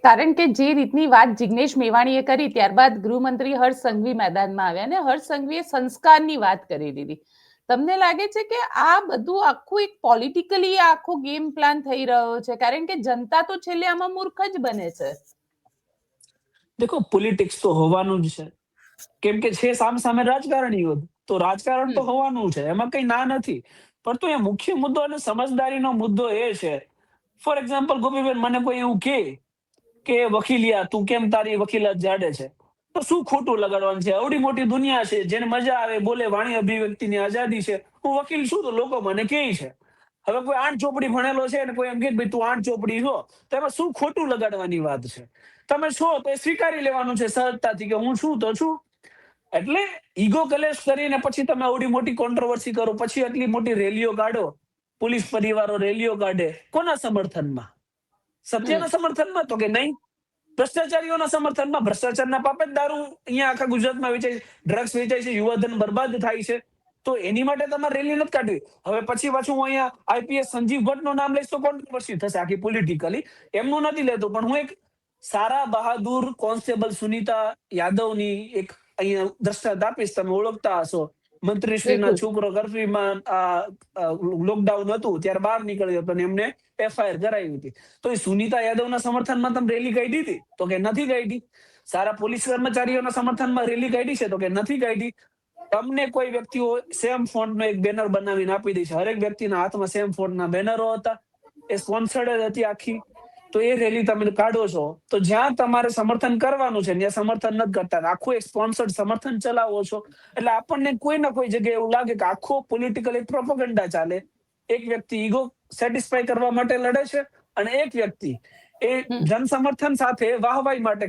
કારણ કે જે રીતની વાત જિગ્નેશ મેવાણીએ કરી ત્યારબાદ ગૃહમંત્રી હર્ષ સંઘવી મેદાનમાં આવ્યા અને હર્ષ સંઘવીએ સંસ્કારની વાત કરી દીધી. તમને લાગે છે કે આ બધું આખું એક પોલિટિકલી આખો ગેમ પ્લાન થઈ રહ્યો છે? કારણ કે જનતા તો છેલ્લે આમાં મૂર્ખ જ બને છે. દેખો, પોલિટિક્સ તો હોવાનું જ છે, કેમ કે છે સામે રાજકારણીઓ, તો રાજકારણ તો હોવાનું છે, એમાં કઈ ના નથી. પણ તો એ મુખ્ય મુદ્દો અને સમજદારીનો મુદ્દો એ છે, ફોર એક્ઝામ્પલ ગોપીબેન, મને કોઈ એવું કે વકીલિયા તું કેમ તારી વકીલાત જાડે છે, તો શું ખોટું લગાડવાનું છે? આવડી મોટી દુનિયા છે, જેને મજા આવે બોલે, વાણી અભિવ્યક્તિની આઝાદી છે. હું વકીલ છું તો લોકો મને કહે છે. હવે કોઈ 8 ચોપડી ભણેલો છે અને કોઈ એમ કે ભાઈ તું 8 ચોપડી છો, તો એમાં શું ખોટું લગાડવાની વાત છે? તમે છો તો એ સ્વીકારી લેવાનું છે સહજતાથી કે હું છું તો છું. એટલે ઈગો કલેશ કરીને પછી તમે આવડી મોટી કોન્ટ્રોવર્સી કરો, પછી આટલી મોટી રેલીઓ કાઢો, પોલીસ પરિવારો રેલીઓ કાઢે, કોના સમર્થનમાં? સત્યના સમર્થનમાં? તો કે નહીં, ભ્રષ્ટાચારીઓના સમર્થનમાં. ભ્રષ્ટાચારના પાપે જ દારૂ અહીંયા આખા ગુજરાતમાં વેચાય છે, ડ્રગ્સ વેચાય છે, યુવાધન બરબાદ થાય છે. તો એની માટે તમારે રેલી નથી કાઢવી. હવે પછી પાછું હું અહીંયા આઈપીએસ સંજીવ ભટ્ટનું નામ લઈશ તો કોન્ટ્રોવર્સી થશે આખી પોલિટિકલી. એમનું નથી લેતો, પણ હું એક સારા બહાદુર કોન્સ્ટેબલ સુનીતા યાદવની એક અહીંયા દ્રષ્ટાંત આપીશ, તમે ઓળખતા હશો. મંત્રીશ્રીના છોકરો કર્ફ્યુમાં લોકડાઉન હતું ત્યારે બહાર નીકળ્યો હતો અને એમને એફઆઈઆર કરાવી હતી. તો એ સુનીતા યાદવના સમર્થનમાં તમે રેલી કાઢી હતી? તો કે નથી કાઢી. સારા પોલીસ કર્મચારીઓના સમર્થનમાં રેલી કાઢી છે? તો કે નથી કાઢી. તમને કોઈ વ્યક્તિઓ સેમ ફોન્ટનો એક બેનર બનાવીને આપી દે છે, હરેક વ્યક્તિના હાથમાં સેમ ફોન્ટના બેનરો હતા, એ સ્પોન્સર્ડ હતી આખી. તો એ રેલી તમે કાઢો છો, તો જ્યાં તમારે સમર્થન કરવાનું છે ત્યાં સમર્થન નથી કરતા, આખું એક સ્પોન્સર્ડ સમર્થન ચલાવો છો. એટલે આપણને કોઈ ના કોઈ જગ્યાએ એવું લાગે કે આખો પોલિટિકલ એક પ્રોપેગેન્ડા ચાલે. એક વ્યક્તિ ઈગો સેટિસ્ફાય કરવા માટે લડે છે અને એક વ્યક્તિ એ જન સમર્થન સાથે વાહવાઈ માટે